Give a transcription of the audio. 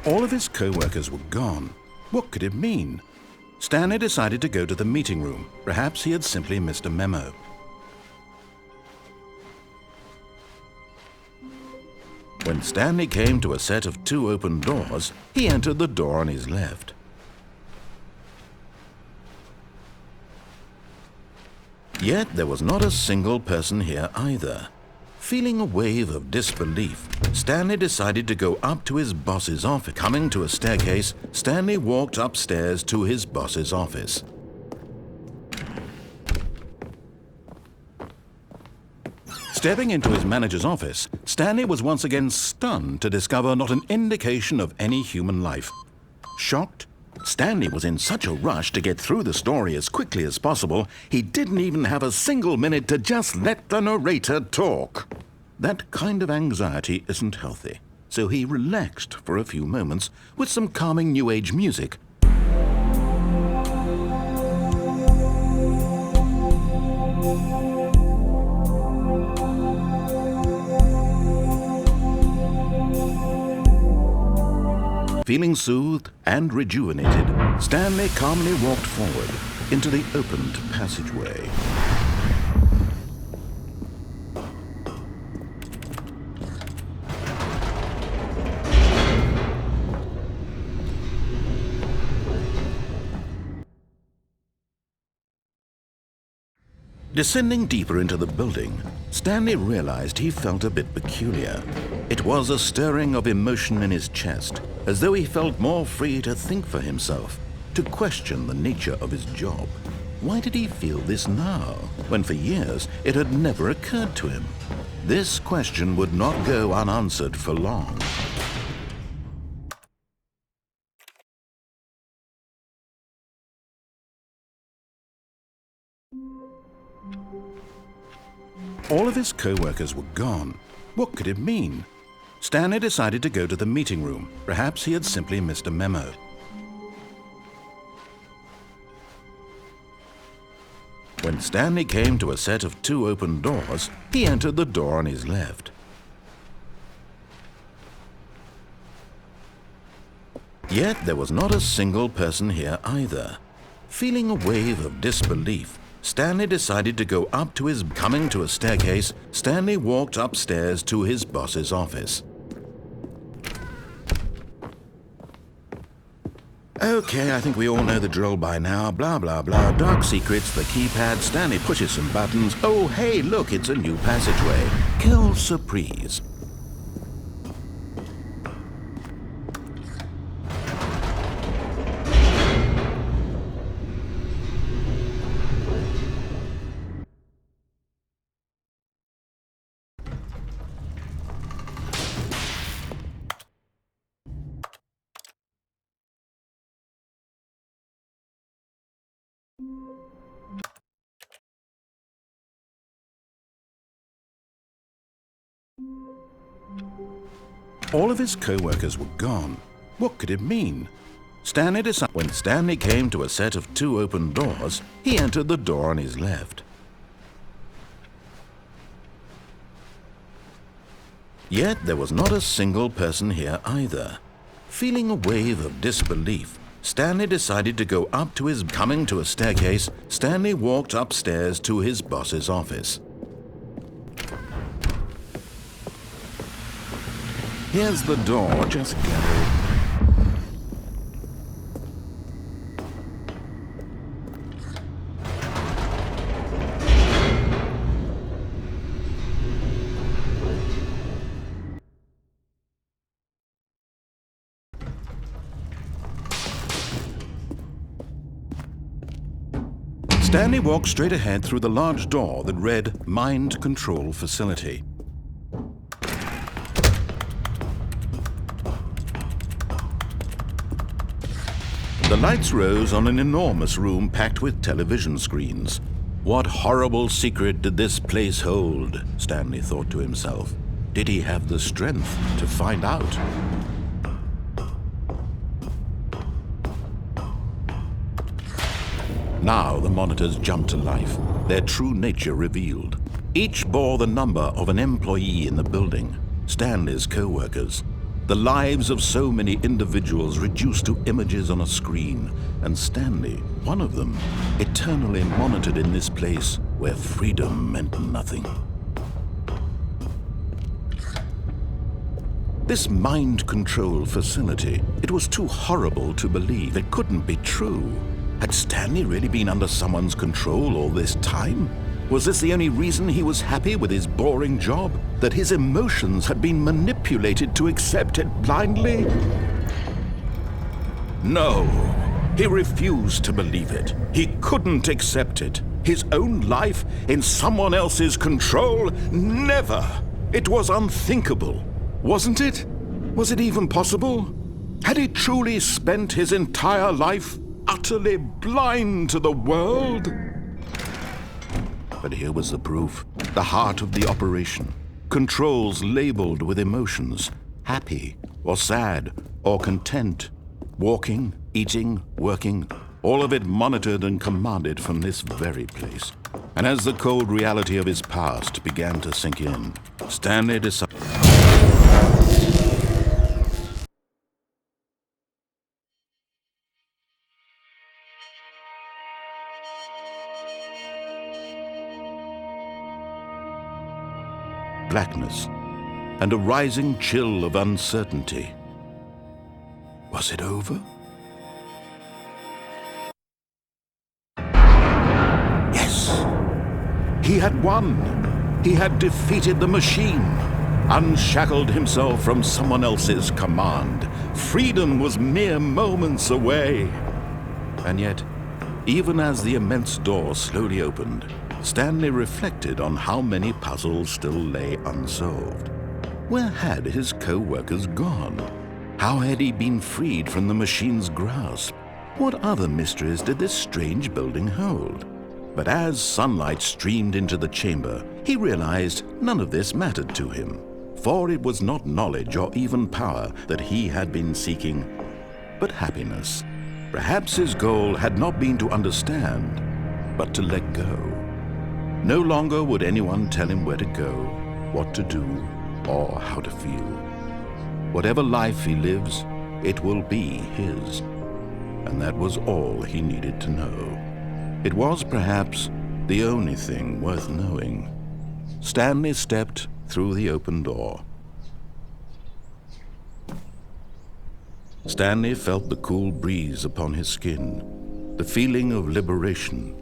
All of his co-workers were gone. What could it mean? Stanley decided to go to the meeting room. Perhaps he had simply missed a memo. When Stanley came to a set of 2 open doors, he entered the door on his left. Yet there was not a single person here either. Feeling a wave of disbelief, Stanley decided to go up to his boss's office. Coming to a staircase, Stanley walked upstairs to his boss's office. Stepping into his manager's office, Stanley was once again stunned to discover not an indication of any human life. Shocked, Stanley was in such a rush to get through the story as quickly as possible, he didn't even have a single minute to just let the narrator talk. That kind of anxiety isn't healthy, so he relaxed for a few moments with some calming New Age music. Feeling soothed and rejuvenated, Stanley calmly walked forward into the opened passageway. Descending deeper into the building, Stanley realized he felt a bit peculiar. It was a stirring of emotion in his chest, as though he felt more free to think for himself, to question the nature of his job. Why did he feel this now, when for years it had never occurred to him? This question would not go unanswered for long. All of his co-workers were gone. What could it mean? Stanley decided to go to the meeting room. Perhaps he had simply missed a memo. When Stanley came to a set of 2 open doors, he entered the door on his left. Yet there was not a single person here either. Feeling a wave of disbelief, Stanley decided to go up to his... Coming to a staircase, Stanley walked upstairs to his boss's office. Okay, I think we all know the drill by now. Blah, blah, blah. Dark secrets, the keypad. Stanley pushes some buttons. Oh, hey, look, it's a new passageway. Quelle surprise. All of his co-workers were gone. What could it mean? Stanley decided. When Stanley came to a set of 2 open doors, he entered the door on his left. Yet there was not a single person here either. Feeling a wave of disbelief, Stanley decided to go up to his... Coming to a staircase, Stanley walked upstairs to his boss's office. Here's the door, just go. Stanley walked straight ahead through the large door that read Mind Control Facility. The lights rose on an enormous room packed with television screens. What horrible secret did this place hold? Stanley thought to himself. Did he have the strength to find out? Now the monitors jumped to life, their true nature revealed. Each bore the number of an employee in the building, Stanley's co-workers. The lives of so many individuals reduced to images on a screen, and Stanley, one of them, eternally monitored in this place where freedom meant nothing. This mind control facility, it was too horrible to believe. It couldn't be true. Had Stanley really been under someone's control all this time? Was this the only reason he was happy with his boring job? That his emotions had been manipulated to accept it blindly? No, he refused to believe it. He couldn't accept it. His own life in someone else's control? Never! It was unthinkable. Wasn't it? Was it even possible? Had he truly spent his entire life utterly blind to the world? But here was the proof, the heart of the operation. Controls labeled with emotions, happy or sad or content. Walking, eating, working, all of it monitored and commanded from this very place. And as the cold reality of his past began to sink in, Stanley decided... blackness, and a rising chill of uncertainty. Was it over? Yes! He had won! He had defeated the machine, unshackled himself from someone else's command. Freedom was mere moments away. And yet, even as the immense door slowly opened, Stanley reflected on how many puzzles still lay unsolved. Where had his co-workers gone? How had he been freed from the machine's grasp? What other mysteries did this strange building hold? But as sunlight streamed into the chamber, he realized none of this mattered to him, for it was not knowledge or even power that he had been seeking, but happiness. Perhaps his goal had not been to understand, but to let go. No longer would anyone tell him where to go, what to do, or how to feel. Whatever life he lives, it will be his. And that was all he needed to know. It was perhaps the only thing worth knowing. Stanley stepped through the open door. Stanley felt the cool breeze upon his skin, the feeling of liberation.